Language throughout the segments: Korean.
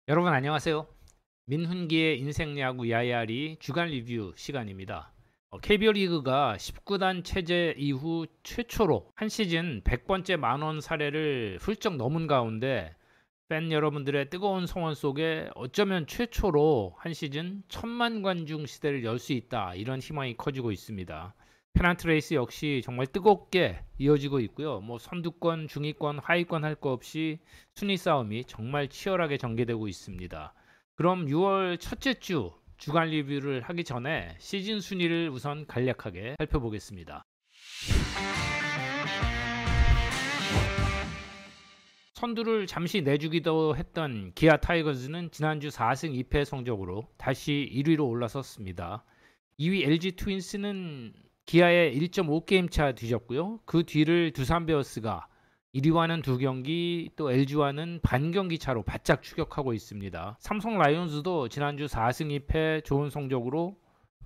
여러분 안녕하세요. 민훈기의 인생야구 야야리 주간 리뷰 시간입니다. KBO 리그가 19단 체제 이후 최초로 한 시즌 100번째 만원 사례를 훌쩍 넘은 가운데 팬 여러분들의 뜨거운 성원 속에 어쩌면 최초로 한 시즌 1000만 관중 시대를 열 수 있다, 이런 희망이 커지고 있습니다. 페넌트 레이스 역시 정말 뜨겁게 이어지고 있고요. 선두권, 중위권, 하위권 할 거 없이 순위 싸움이 정말 치열하게 전개되고 있습니다. 그럼 6월 첫째 주 주간 리뷰를 하기 전에 시즌 순위를 우선 간략하게 살펴보겠습니다. 선두를 잠시 내주기도 했던 기아 타이거즈는 지난주 4승 2패 성적으로 다시 1위로 올라섰습니다. 2위 LG 트윈스는 기아에 1.5게임 차 뒤졌고요. 그 뒤를 두산 베어스가 1위와는 2경기, 또 LG와는 반경기 차로 바짝 추격하고 있습니다. 삼성 라이온즈도 지난주 4승 2패 좋은 성적으로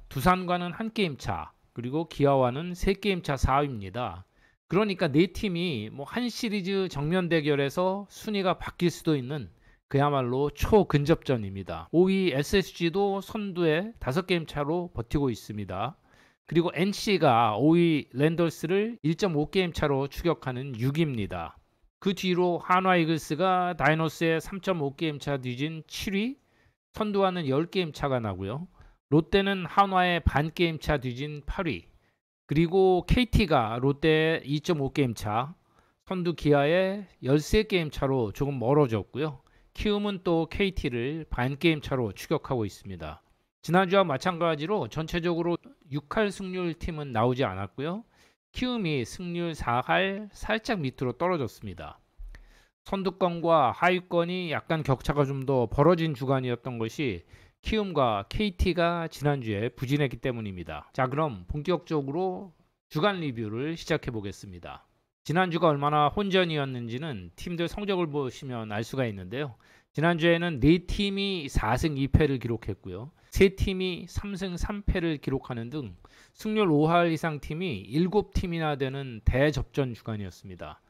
두산과는 1게임 차, 그리고 기아와는 3게임 차 4위입니다. 그러니까 네 팀이 한 시리즈 정면 대결에서 순위가 바뀔 수도 있는 그야말로 초근접전입니다. 5위 SSG도 선두에 5게임 차로 버티고 있습니다. 그리고 NC가 5위 랜더스를 1.5게임 차로 추격하는 6위입니다. 그 뒤로 한화 이글스가 다이노스에 3.5게임 차 뒤진 7위, 선두와는 10게임 차가 나고요. 롯데는 한화에 반게임 차 뒤진 8위, 그리고 KT가 롯데에 2.5게임 차, 선두 기아에 13게임 차로 조금 멀어졌고요. 키움은 또 KT를 반게임 차로 추격하고 있습니다. 지난주와 마찬가지로 전체적으로 6할 승률 팀은 나오지 않았고요. 키움이 승률 4할 살짝 밑으로 떨어졌습니다. 선두권과 하위권이 약간 격차가 좀 더 벌어진 주간이었던 것이 키움과 KT가 지난주에 부진했기 때문입니다. 자, 그럼 본격적으로 주간 리뷰를 시작해 보겠습니다. 지난주가 얼마나 혼전이었는지는 팀들 성적을 보시면 알 수가 있는데요. 지난주에는 4팀이 4승 2패를 기록했고요. 3팀이 3승 3패를 기록하는 등 승률 5할 이상 팀이 7팀이나 되는 대접전 주간이었습니다.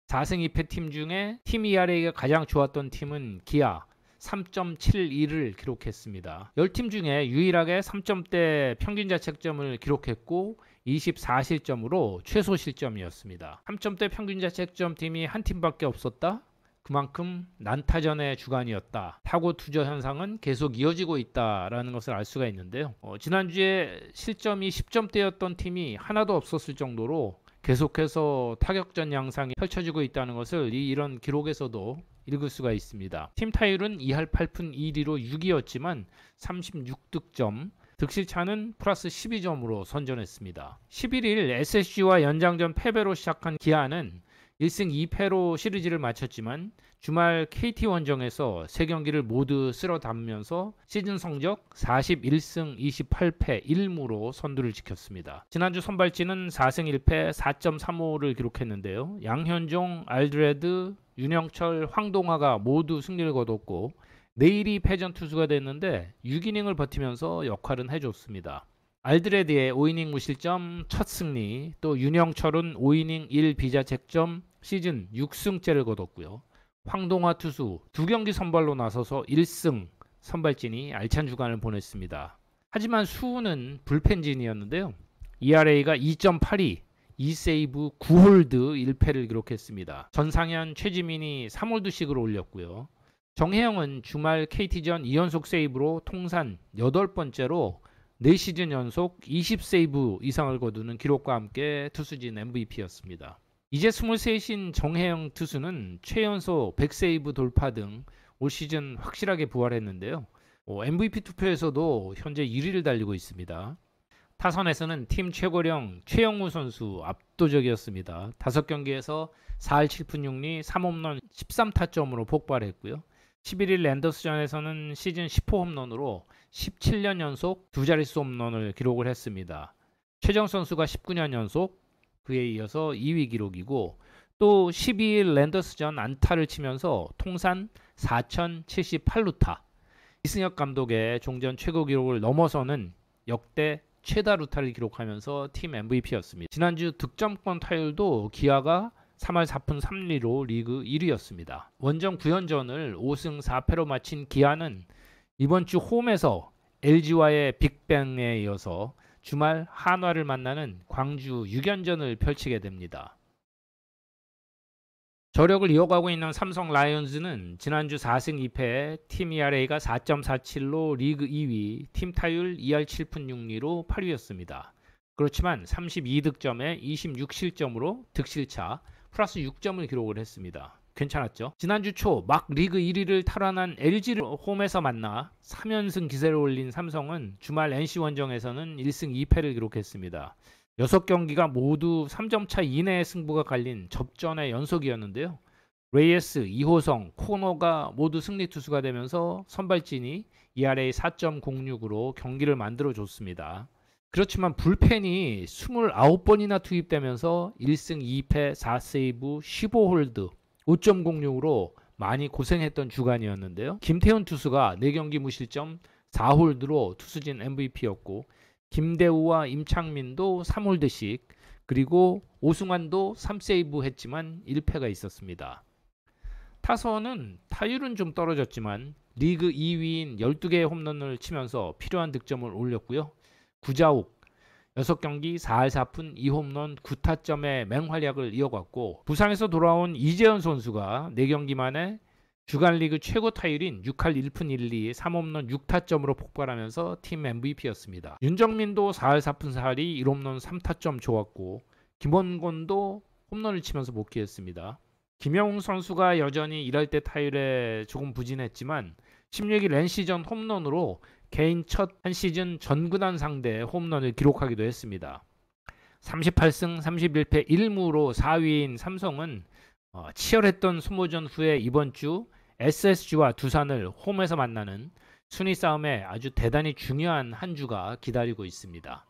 4승 2패 팀 중에 팀 ERA가 가장 좋았던 팀은 기아 3.72를 기록했습니다. 10팀 중에 유일하게 3점대 평균 자책점을 기록했고 24실점으로 최소 실점이었습니다. 3점대 평균 자책점 팀이 한 팀밖에 없었다? 그만큼 난타전의 주간이었다. 타고 투저 현상은 계속 이어지고 있다라는 것을 알 수가 있는데요. 지난주에 실점이 10점대였던 팀이 하나도 없었을 정도로 계속해서 타격전 양상이 펼쳐지고 있다는 것을 이런 기록에서도 읽을 수가 있습니다. 팀 타율은 2할 8푼 1리로 6위였지만 36득점, 득실차는 플러스 12점으로 선전했습니다. 11일 SSG와 연장전 패배로 시작한 기아는 1승 2패로 시리즈를 마쳤지만 주말 KT 원정에서 3경기를 모두 쓸어 담으면서 시즌 성적 41승 28패 1무로 선두를 지켰습니다. 지난주 선발진은 4승 1패 4.35를 기록했는데요. 양현종, 알드레드, 윤영철, 황동하가 모두 승리를 거뒀고 내일이 패전 투수가 됐는데 6이닝을 버티면서 역할은 해줬습니다. 알드레드의 5이닝 무실점 첫 승리, 또 윤영철은 5이닝 1비자책점 시즌 6승째를 거뒀고요. 황동화 투수 2경기 선발로 나서서 1승, 선발진이 알찬 주간을 보냈습니다. 하지만 수훈은 불펜진이었는데요. ERA가 2.82, 2세이브 9홀드 1패를 기록했습니다. 전상현, 최지민이 3홀드씩을 올렸고요. 정혜영은 주말 KT전 2연속 세이브로 통산 8번째로 4시즌 연속 20세이브 이상을 거두는 기록과 함께 투수진 MVP였습니다. 이제 23인 정혜영 투수는 최연소 100세이브 돌파 등 올 시즌 확실하게 부활했는데요. MVP 투표에서도 현재 1위를 달리고 있습니다. 타선에서는 팀 최고령 최영우 선수 압도적이었습니다. 5경기에서 4할 7푼 6리 3홈런 13타점으로 폭발했고요. 11일 랜더스전에서는 시즌 10호 홈런으로 17년 연속 두 자릿수 홈런을 기록을 했습니다. 최정 선수가 19년 연속, 그에 이어서 2위 기록이고, 또 12일 랜더스전 안타를 치면서 통산 4,078루타, 이승엽 감독의 종전 최고 기록을 넘어서는 역대 최다 루타를 기록하면서 팀 MVP였습니다. 지난주 득점권 타율도 기아가 3할 4푼 3리로 리그 1위였습니다. 원정 9연전을 5승 4패로 마친 기아는 이번 주 홈에서 LG와의 빅뱅에 이어서 주말 한화를 만나는 광주 6연전을 펼치게 됩니다. 저력을 이어가고 있는 삼성 라이온즈는 지난주 4승 2패 팀 ERA가 4.47로 리그 2위, 팀 타율 2할 7푼 6리로 8위였습니다. 그렇지만 32득점에 26실점으로 득실차 플러스 6점을 기록을 했습니다. 괜찮았죠? 지난주 초 막 리그 1위를 탈환한 LG를 홈에서 만나 3연승 기세를 올린 삼성은 주말 NC 원정에서는 1승 2패를 기록했습니다. 6경기가 모두 3점차 이내의 승부가 갈린 접전의 연속이었는데요. 레이에스, 이호성, 코너가 모두 승리 투수가 되면서 선발진이 ERA 4.06으로 경기를 만들어줬습니다. 그렇지만 불펜이 29번이나 투입되면서 1승 2패 4세이브 15홀드 5.06으로 많이 고생했던 주간이었는데요. 김태훈 투수가 4경기 무실점 4홀드로 투수진 MVP였고 김대우와 임창민도 3홀드씩 그리고 오승환도 3세이브 했지만 1패가 있었습니다. 타선은 타율은 좀 떨어졌지만 리그 2위인 12개의 홈런을 치면서 필요한 득점을 올렸고요. 구자욱 6경기 4할 4푼 2홈런 9타점의 맹활약을 이어갔고 부상에서 돌아온 이재현 선수가 4경기 만에 주간 리그 최고 타율인 6할 1푼 1리 3홈런 6타점으로 폭발하면서 팀 MVP였습니다. 윤정민도 4할 4푼 4리 1홈런 3타점 좋았고 김원곤도 홈런을 치면서 복귀했습니다. 김영웅 선수가 여전히 일할 때 타율에 조금 부진했지만 16일 NC전 홈런으로 개인 첫 한 시즌 전구단 상대 홈런을 기록하기도 했습니다. 38승 31패 1무로 4위인 삼성은 치열했던 소모전 후에 이번 주 SSG와 두산을 홈에서 만나는 순위 싸움에 아주 대단히 중요한 한 주가 기다리고 있습니다.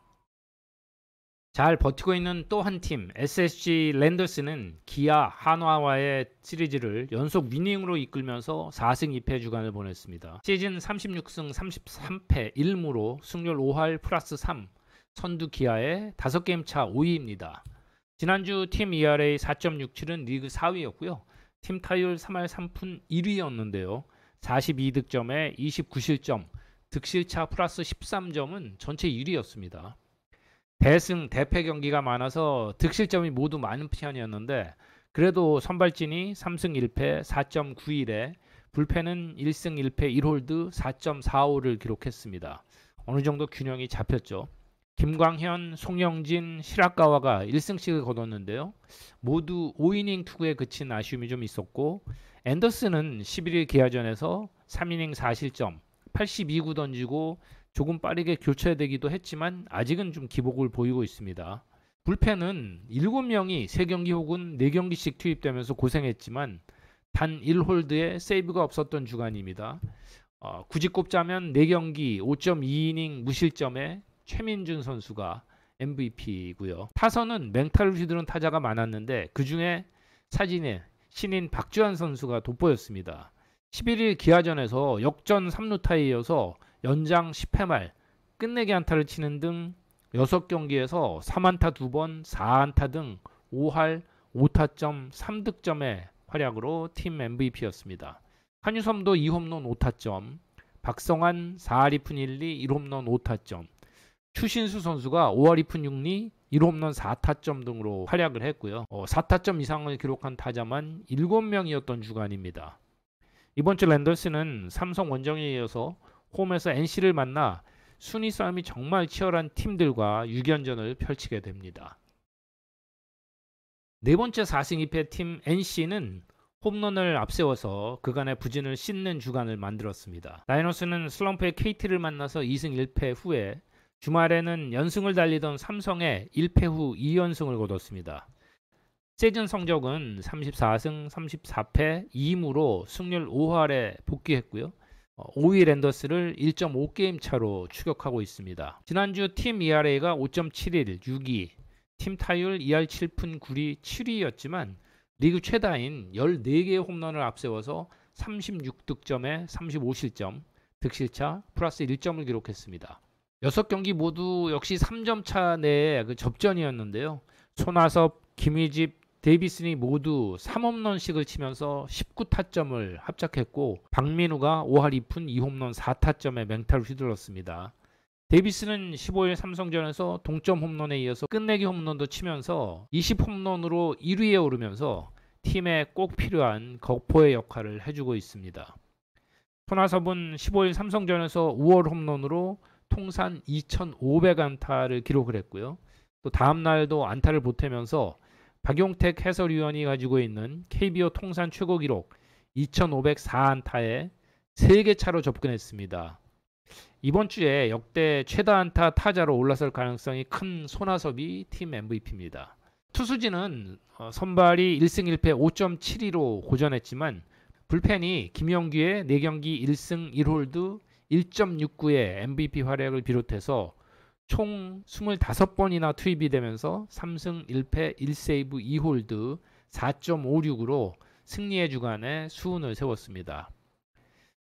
잘 버티고 있는 또 한 팀 SSG 랜더스는 기아 한화와의 시리즈를 연속 위닝으로 이끌면서 4승 2패 주간을 보냈습니다. 시즌 36승 33패 1무로 승률 5할 플러스 3 선두 기아의 5게임 차 5위입니다. 지난주 팀 ERA 4.67은 리그 4위였고요. 팀 타율 3할 3푼 1위였는데요. 42득점에 29실점, 득실차 플러스 13점은 전체 1위였습니다. 대승, 대패 경기가 많아서 득실점이 모두 많은 편이었는데 그래도 선발진이 3승 1패 4.91에 불펜은 1승 1패 1홀드 4.45를 기록했습니다. 어느 정도 균형이 잡혔죠. 김광현, 송영진, 시라카와가 1승씩을 거뒀는데요. 모두 5이닝 투구에 그친 아쉬움이 좀 있었고 앤더슨은 11일 기아전에서 3이닝 4실점, 82구 던지고 조금 빠르게 교체되기도 했지만 아직은 좀 기복을 보이고 있습니다. 불펜은 7명이 3경기 혹은 4경기씩 투입되면서 고생했지만 단 1홀드에 세이브가 없었던 주간입니다. 굳이 꼽자면 4경기 5.2이닝 무실점에 최민준 선수가 MVP이고요. 타선은 맹타를 휘두른 타자가 많았는데 그중에 사진에 신인 박주환 선수가 돋보였습니다. 11일 기아전에서 역전 3루타에 이어서 연장 10회 말 끝내기 안타를 치는 등 6경기에서 3안타 2번, 4안타 등 5할 5타점 3득점의 활약으로 팀 MVP였습니다. 한유섬도 2홈런 5타점, 박성환 4할 2푼 1리 1홈런 5타점, 추신수 선수가 5할 2푼 6리 1홈런 4타점 등으로 활약을 했고요. 4타점 이상을 기록한 타자만 7명이었던 주간입니다. 이번 주 랜더스는 삼성 원정에 이어서 홈에서 NC를 만나 순위 싸움이 정말 치열한 팀들과 6연전을 펼치게 됩니다. 네 번째 4승 2패 팀 NC는 홈런을 앞세워서 그간의 부진을 씻는 주간을 만들었습니다. 다이노스는 슬럼프의 KT를 만나서 2승 1패 후에 주말에는 연승을 달리던 삼성에 1패 후 2연승을 거뒀습니다. 시즌 성적은 34승 34패 2무로 승률 5할에 복귀했고요. 5위 랜더스를 1.5게임 차로 추격하고 있습니다. 지난주 팀 ERA가 5.71, 6위, 팀 타율 2할 7푼 9리 7위였지만 리그 최다인 14개의 홈런을 앞세워서 36득점에 35실점, 득실차 플러스 1점을 기록했습니다. 6경기 모두 역시 3점 차 내의 그 접전이었는데요. 손아섭, 김희집, 데이비슨이 모두 3홈런씩을 치면서 19타점을 합작했고 박민우가 5할 2푼 2홈런 4타점의 맹타를 휘둘렀습니다. 데이비슨은 15일 삼성전에서 동점 홈런에 이어서 끝내기 홈런도 치면서 20홈런으로 1위에 오르면서 팀에 꼭 필요한 거포의 역할을 해주고 있습니다. 손아섭은 15일 삼성전에서 5월 홈런으로 통산 2,500안타를 기록을 했고요. 또 다음날도 안타를 보태면서 박용택 해설위원이 가지고 있는 KBO 통산 최고 기록 2,504안타에 3개 차로 접근했습니다. 이번 주에 역대 최다 안타 타자로 올라설 가능성이 큰 손아섭이 팀 MVP입니다. 투수진은 선발이 1승 1패 5.72로 고전했지만 불펜이 김영규의 4경기 1승 1홀드 1.69의 MVP 활약을 비롯해서 총 25번이나 투입이 되면서 3승 1패 1세이브 2홀드 4.56으로 승리의 주간에 수훈을 세웠습니다.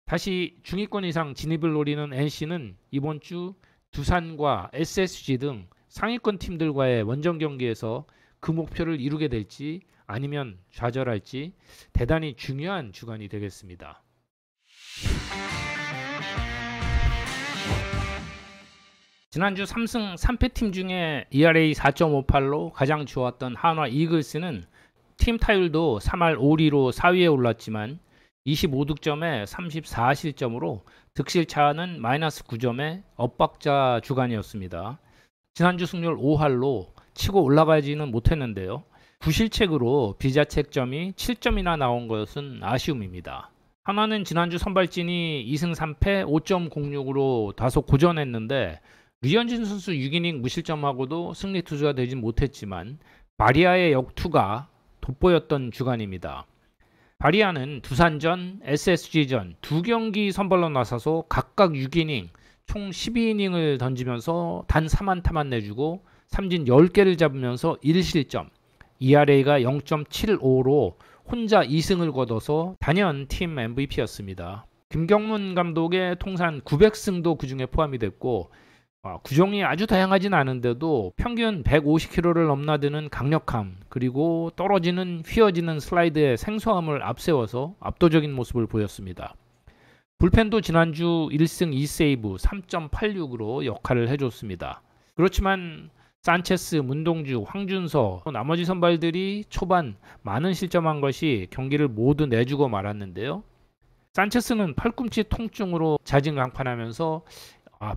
다시 중위권 이상 진입을 노리는 NC는 이번 주 두산과 SSG 등 상위권 팀들과의 원정 경기에서 그 목표를 이루게 될지 아니면 좌절할지 대단히 중요한 주간이 되겠습니다. 지난주 3승 3패 팀 중에 ERA 4.58로 가장 좋았던 한화 이글스는 팀 타율도 3할 5리로 4위에 올랐지만 25득점에 34실점으로 득실차는 마이너스 9점의 엇박자 주간이었습니다. 지난주 승률 5할로 치고 올라가지는 못했는데요. 9실책으로 비자책점이 7점이나 나온 것은 아쉬움입니다. 한화는 지난주 선발진이 2승 3패 5.06으로 다소 고전했는데 류현진 선수 6이닝 무실점하고도 승리 투수가 되진 못했지만 바리아의 역투가 돋보였던 주간입니다. 바리아는 두산전, SSG전 두 경기 선발로 나서서 각각 6이닝 총 12이닝을 던지면서 단 3안타만 내주고 삼진 10개를 잡으면서 1실점, ERA가 0.75로 혼자 2승을 거둬서 단연 팀 MVP였습니다. 김경문 감독의 통산 900승도 그중에 포함이 됐고 구종이 아주 다양하진 않은데도 평균 150km를 넘나드는 강력함 그리고 떨어지는 휘어지는 슬라이드의 생소함을 앞세워서 압도적인 모습을 보였습니다. 불펜도 지난주 1승 2세이브 3.86으로 역할을 해줬습니다. 그렇지만 산체스, 문동주, 황준서 나머지 선발들이 초반 많은 실점한 것이 경기를 모두 내주고 말았는데요. 산체스는 팔꿈치 통증으로 자진강판하면서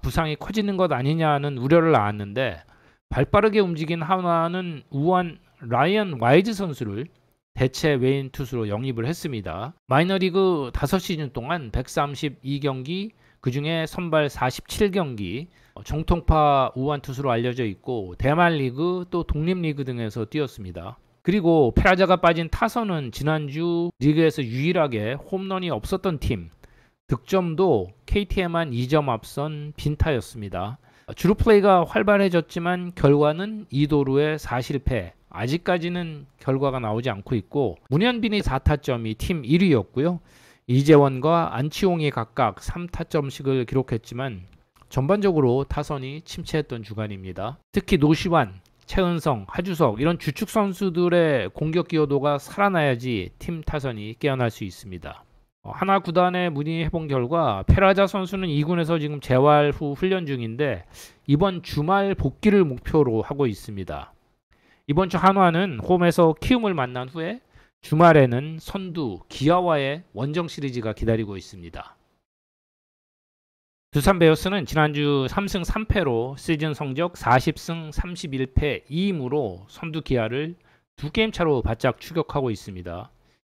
부상이 커지는 것 아니냐는 우려를 낳았는데 발빠르게 움직인 한화는 우한 라이언 와이즈 선수를 대체 외인 투수로 영입을 했습니다. 마이너리그 5시즌 동안 132경기 그중에 선발 47경기 정통파 우한 투수로 알려져 있고 대만 리그 또 독립리그 등에서 뛰었습니다. 그리고 페라자가 빠진 타선은 지난주 리그에서 유일하게 홈런이 없었던 팀 득점도 KT에만 2점 앞선 빈타였습니다. 주루 플레이가 활발해졌지만 결과는 이도루의 4실패 아직까지는 결과가 나오지 않고 있고 문현빈이 4타점이 팀 1위였고요. 이재원과 안치홍이 각각 3타점씩을 기록했지만 전반적으로 타선이 침체했던 주간입니다. 특히 노시환, 최은성, 하주석 이런 주축 선수들의 공격 기여도가 살아나야지 팀 타선이 깨어날 수 있습니다. 하나 구단에 문의해본 결과 페라자 선수는 2군에서 지금 재활 후 훈련 중인데 이번 주말 복귀를 목표로 하고 있습니다. 이번 주 한화는 홈에서 키움을 만난 후에 주말에는 선두 기아와의 원정 시리즈가 기다리고 있습니다. 두산 베어스는 지난주 3승 3패로 시즌 성적 40승 31패 2임으로 선두 기아를 2게임 차로 바짝 추격하고 있습니다.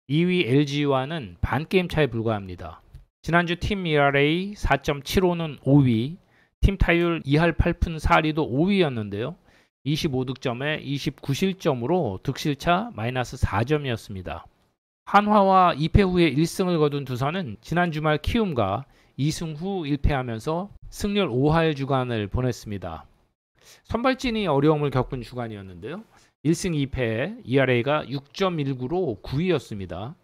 2위 LG와는 반게임 차에 불과합니다. 지난주 팀 ERA 4.75는 5위, 팀 타율 2할 8푼 4리도 5위였는데요. 25득점에 29실점으로 득실차 마이너스 4점이었습니다. 한화와 2패 후에 1승을 거둔 두산은 지난 주말 키움과 2승 후 1패하면서 승률 5할 주간을 보냈습니다. 선발진이 어려움을 겪은 주간이었는데요. 1승 2패 ERA가 6.19로 9위였습니다.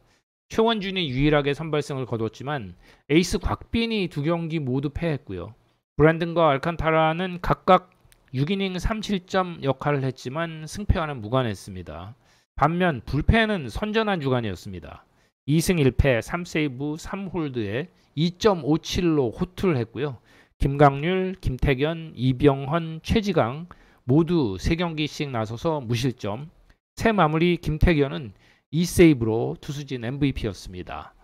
최원준이 유일하게 선발승을 거뒀지만 에이스 곽빈이 2경기 모두 패했고요. 브랜든과 알칸타라는 각각 6이닝 3실점 역할을 했지만 승패와는 무관했습니다. 반면 불펜은 선전한 주간이었습니다. 2승 1패 3세이브 3홀드에 2.57로 호투를 했고요. 김강률, 김태견, 이병헌, 최지강 모두 3경기씩 나서서 무실점. 새 마무리 김태견은 2세이브로 투수진 MVP였습니다.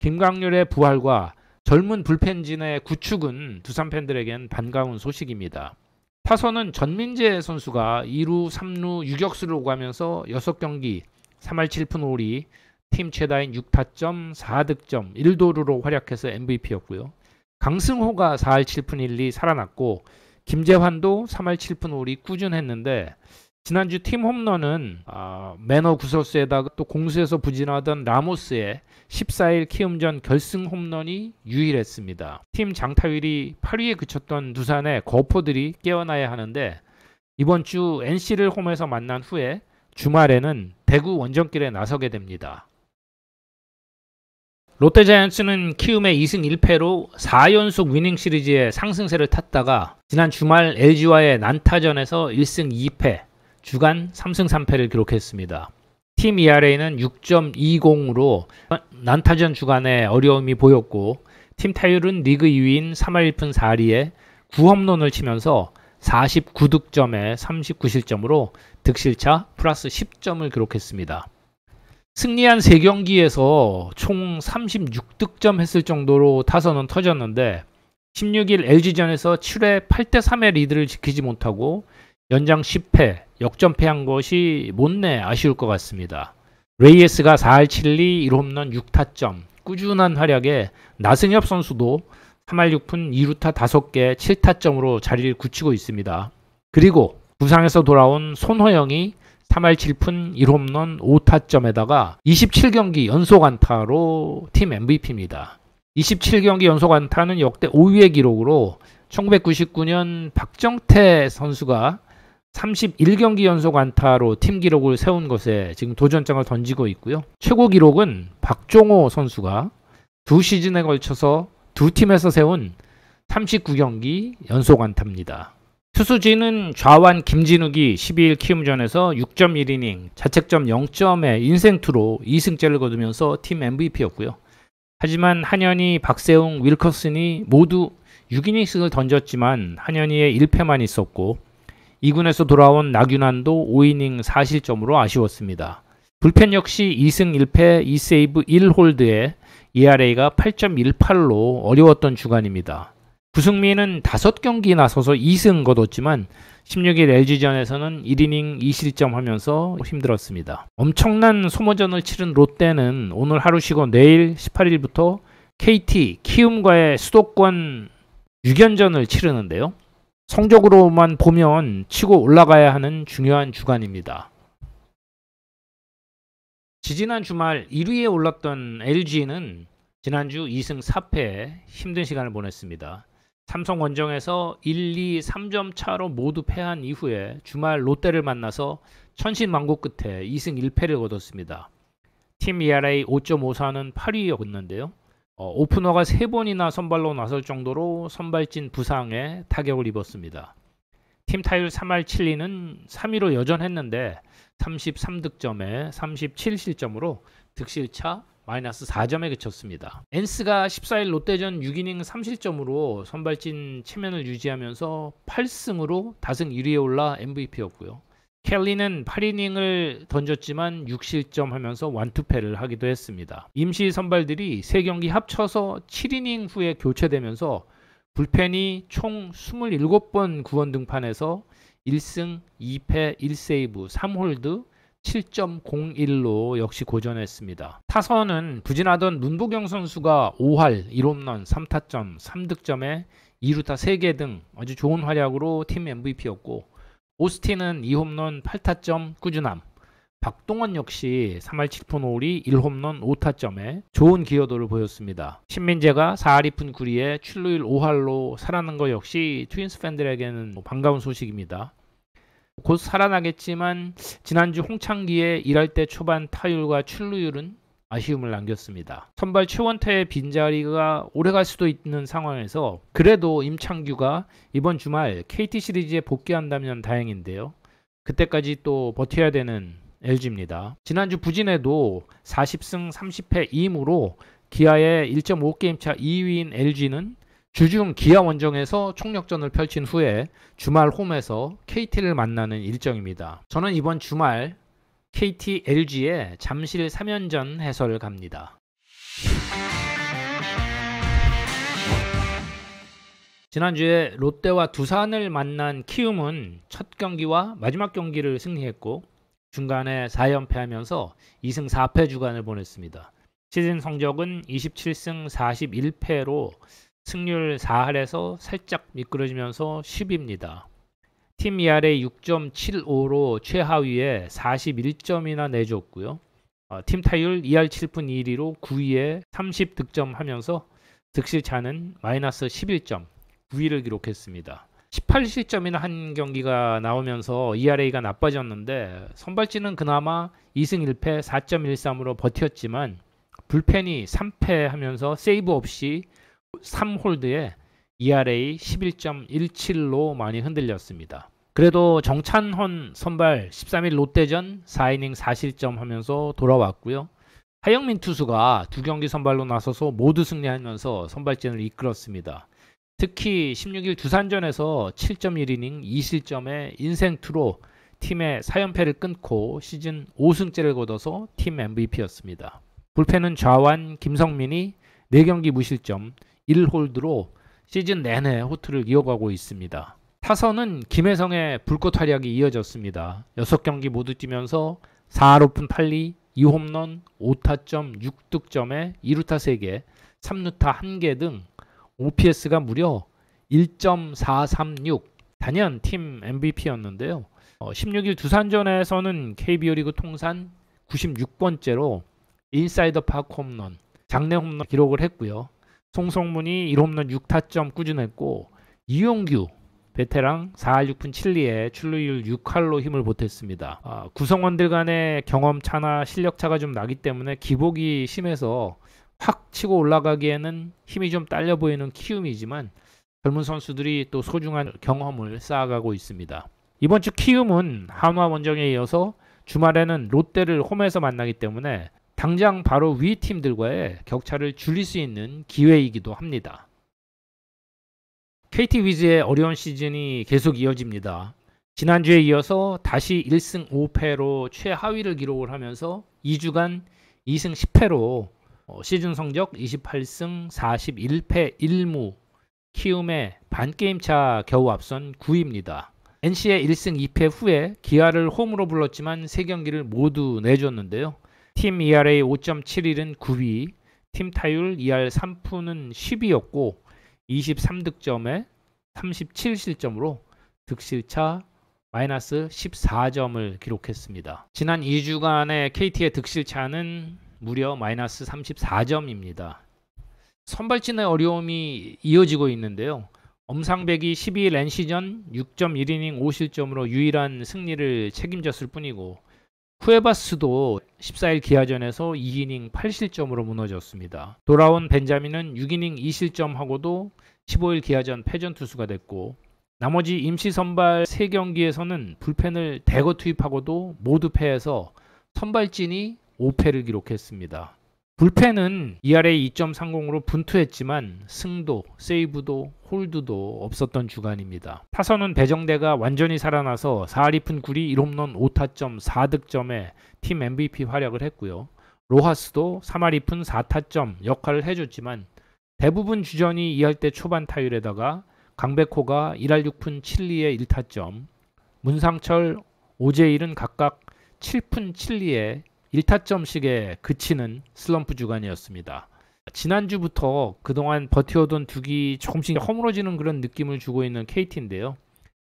김강률의 부활과 젊은 불펜진의 구축은 두산 팬들에겐 반가운 소식입니다. 타선은 전민재 선수가 2루, 3루 유격수를 오가면서 6경기 3할 7푼 5리 팀 최다인 6타점 4득점 1도루로 활약해서 MVP였고요. 강승호가 4할 7푼 1리 살아났고 김재환도 3할 7푼 5리 꾸준했는데 지난주 팀 홈런은 매너 구설수에다가 또 공수에서 부진하던 라모스의 14일 키움전 결승 홈런이 유일했습니다. 팀 장타율이 8위에 그쳤던 두산의 거포들이 깨어나야 하는데 이번 주 NC를 홈에서 만난 후에 주말에는 대구 원정길에 나서게 됩니다. 롯데자이언츠는 키움의 2승 1패로 4연속 위닝 시리즈의 상승세를 탔다가 지난 주말 LG와의 난타전에서 1승 2패 주간 3승 3패를 기록했습니다. 팀 ERA는 6.20으로 난타전 주간에 어려움이 보였고 팀 타율은 리그 2위인 3할 1푼 4리에 9홈런을 치면서 49득점에 39실점으로 득실차 플러스 10점을 기록했습니다. 승리한 3경기에서 총 36득점 했을 정도로 타선은 터졌는데 16일 LG전에서 7회 8대3의 리드를 지키지 못하고 연장 10패, 역전패한 것이 못내 아쉬울 것 같습니다. 레이에스가 4할 7리 1홈런 6타점, 꾸준한 활약에 나승엽 선수도 3할 6푼 2루타 5개 7타점으로 자리를 굳히고 있습니다. 그리고 부상에서 돌아온 손호영이 3할 7푼 1홈런 5타점에다가 27경기 연속 안타로 팀 MVP입니다. 27경기 연속 안타는 역대 5위의 기록으로 1999년 박정태 선수가 31경기 연속 안타로 팀 기록을 세운 것에 지금 도전장을 던지고 있고요. 최고 기록은 박종호 선수가 2시즌에 걸쳐서 두 팀에서 세운 39경기 연속 안타입니다. 투수진은 좌완 김진욱이 12일 키움전에서 6.1이닝 자책점 0점의 인생투로 2승째를 거두면서 팀 MVP였고요. 하지만 한현희, 박세웅, 윌커슨이 모두 6이닝씩을 던졌지만 한현희의 1패만 있었고 2군에서 돌아온 나균환도 5이닝 4실점으로 아쉬웠습니다. 불펜 역시 2승 1패 2세이브 1홀드에 ERA가 8.18로 어려웠던 주간입니다. 구승민은 5경기 나서서 2승 거뒀지만 16일 LG전에서는 1이닝 2실점 하면서 힘들었습니다. 엄청난 소모전을 치른 롯데는 오늘 하루 쉬고 내일 18일부터 KT, 키움과의 수도권 6연전을 치르는데요. 성적으로만 보면 치고 올라가야 하는 중요한 주간입니다. 지지난 주말 1위에 올랐던 LG는 지난주 2승 4패에 힘든 시간을 보냈습니다. 삼성 원정에서 1, 2, 3점 차로 모두 패한 이후에 주말 롯데를 만나서 천신만고 끝에 2승 1패를 거뒀습니다. 팀 ERA 5.54는 8위였는데요. 오프너가 3번이나 선발로 나설 정도로 선발진 부상에 타격을 입었습니다. 팀 타율 3할 7리는 3위로 여전했는데 33득점에 37실점으로 득실차 마이너스 4점에 그쳤습니다. 엔스가 14일 롯데전 6이닝 3실점으로 선발진 체면을 유지하면서 8승으로 다승 1위에 올라 MVP였고요. 켈리는 8이닝을 던졌지만 6실점 하면서 완투패를 하기도 했습니다. 임시 선발들이 3경기 합쳐서 7이닝 후에 교체되면서 불펜이 총 27번 구원 등판해서 1승 2패 1세이브 3홀드 7.01로 역시 고전했습니다. 타선은 부진하던 문보경 선수가 5할 1홈런 3타점 3득점에 2루타 3개 등 아주 좋은 활약으로 팀 MVP였고 오스틴은 2홈런 8타점 꾸준함, 박동원 역시 3할 7푼 5리 1홈런 5타점에 좋은 기여도를 보였습니다. 신민재가 4할 2푼 9리에 출루율 5할로 살아난 것 역시 트윈스 팬들에게는 반가운 소식입니다. 곧 살아나겠지만 지난주 홍창기의 1할 때 초반 타율과 출루율은 아쉬움을 남겼습니다. 선발 최원태의 빈자리가 오래갈 수도 있는 상황에서 그래도 임창규가 이번 주말 KT 시리즈에 복귀한다면 다행인데요. 그때까지 또 버텨야 되는 LG입니다. 지난주 부진에도 40승 30패 2무로 기아의 1.5게임차 2위인 LG는 주중 기아 원정에서 총력전을 펼친 후에 주말 홈에서 KT를 만나는 일정입니다. 저는 이번 주말 KT LG의 잠실 3연전 해설을 갑니다. 지난주에 롯데와 두산을 만난 키움은 첫 경기와 마지막 경기를 승리했고 중간에 4연패하면서 2승 4패 주간을 보냈습니다. 시즌 성적은 27승 41패로 승률 4할에서 살짝 미끄러지면서 10위입니다. 팀 ERA 6.75로 최하위에 41점이나 내줬고요. 팀 타율 2할 7푼 1리로 9위에 30득점하면서 득실차는 마이너스 11점, 9위를 기록했습니다. 18실점이나 한 경기가 나오면서 ERA가 나빠졌는데 선발진은 그나마 2승 1패 4.13으로 버텼지만 불펜이 3패하면서 세이브 없이 3홀드에 ERA 11.17로 많이 흔들렸습니다. 그래도 정찬헌 선발 13일 롯데전 4이닝 4실점 하면서 돌아왔고요. 하영민 투수가 두 경기 선발로 나서서 모두 승리하면서 선발진을 이끌었습니다. 특히 16일 두산전에서 7.1이닝 2실점의 인생2로 팀의 4연패를 끊고 시즌 5승째를 거둬서 팀 MVP였습니다. 불펜은 좌완 김성민이 4경기 무실점 1홀드로 시즌 내내 호투를 이어가고 있습니다. 타선은 김혜성의 불꽃 활약이 이어졌습니다. 6경기 모두 뛰면서 4할 오픈 8리, 2홈런, 5타점, 6득점에 2루타 3개, 3루타 1개 등 OPS가 무려 1.436, 단연 팀 MVP였는데요. 16일 두산전에서는 KBO 리그 통산 96번째로 인사이더 파크 홈런, 장내 홈런 기록을 했고요. 송성문이 1홈런 6타점 꾸준했고 이용규 베테랑 4할 6푼 7리에 출루율 6할로 힘을 보탰습니다. 구성원들 간의 경험차나 실력차가 좀 나기 때문에 기복이 심해서 확 치고 올라가기에는 힘이 좀 딸려 보이는 키움이지만 젊은 선수들이 또 소중한 경험을 쌓아가고 있습니다. 이번 주 키움은 한화 원정에 이어서 주말에는 롯데를 홈에서 만나기 때문에 당장 바로 위 팀들과의 격차를 줄일 수 있는 기회이기도 합니다. KT 위즈의 어려운 시즌이 계속 이어집니다. 지난주에 이어서 다시 1승 5패로 최하위를 기록을 하면서 2주간 2승 10패로 시즌 성적 28승 41패 1무 키움의 반게임차 겨우 앞선 9위입니다. NC의 1승 2패 후에 기아를 홈으로 불렀지만 3경기를 모두 내줬는데요. 팀 ERA 5.71은 9위, 팀 타율 2할 3푼은 10위였고 23득점에 37실점으로 득실차 마이너스 14점을 기록했습니다. 지난 2주간의 KT의 득실차는 무려 마이너스 34점입니다. 선발진의 어려움이 이어지고 있는데요. 엄상백이 12일 NC전 6.1이닝 5실점으로 유일한 승리를 책임졌을 뿐이고 쿠에바스도 14일 기아전에서 2이닝 8실점으로 무너졌습니다. 돌아온 벤자민은 6이닝 2실점하고도 15일 기아전 패전 투수가 됐고 나머지 임시 선발 3경기에서는 불펜을 대거 투입하고도 모두 패해서 선발진이 5패를 기록했습니다. 불펜은 ERA 2.30으로 분투했지만 승도, 세이브도, 홀드도 없었던 주간입니다. 타선은 배정대가 완전히 살아나서 4할 2푼 9리 1홈런 5타점 4득점에 팀 MVP 활약을 했고요. 로하스도 3할 2푼 4타점 역할을 해줬지만 대부분 주전이 2할대 초반 타율에다가 강백호가 1할 6푼 7리에 1타점, 문상철, 오재일은 각각 7푼 7리에 1타점씩에 그치는 슬럼프 주간이었습니다. 지난주부터 그동안 버텨오던 둑이 조금씩 허물어지는 그런 느낌을 주고 있는 KT인데요.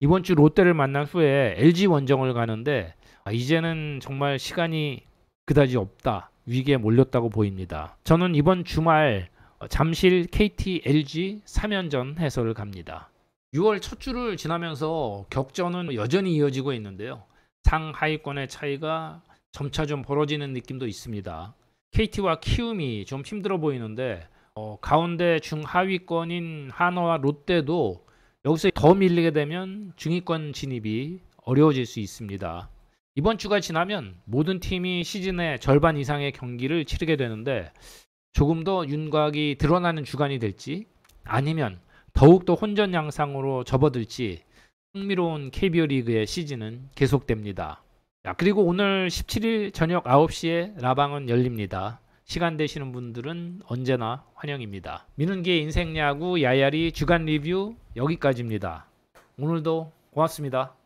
이번 주 롯데를 만난 후에 LG 원정을 가는데 이제는 정말 시간이 그다지 없다. 위기에 몰렸다고 보입니다. 저는 이번 주말 잠실 KT LG 3연전 해설을 갑니다. 6월 첫 주를 지나면서 격전은 여전히 이어지고 있는데요. 상하위권의 차이가 점차 좀 벌어지는 느낌도 있습니다. KT와 키움이 좀 힘들어 보이는데 가운데 중하위권인 한화와 롯데도 여기서 더 밀리게 되면 중위권 진입이 어려워질 수 있습니다. 이번 주가 지나면 모든 팀이 시즌의 절반 이상의 경기를 치르게 되는데 조금 더 윤곽이 드러나는 주간이 될지 아니면 더욱더 혼전 양상으로 접어들지 흥미로운 KBO 리그의 시즌은 계속됩니다. 자, 그리고 오늘 17일 저녁 9시에 라방은 열립니다. 시간 되시는 분들은 언제나 환영입니다. 민은기의 인생야구 야야리 주간 리뷰 여기까지입니다. 오늘도 고맙습니다.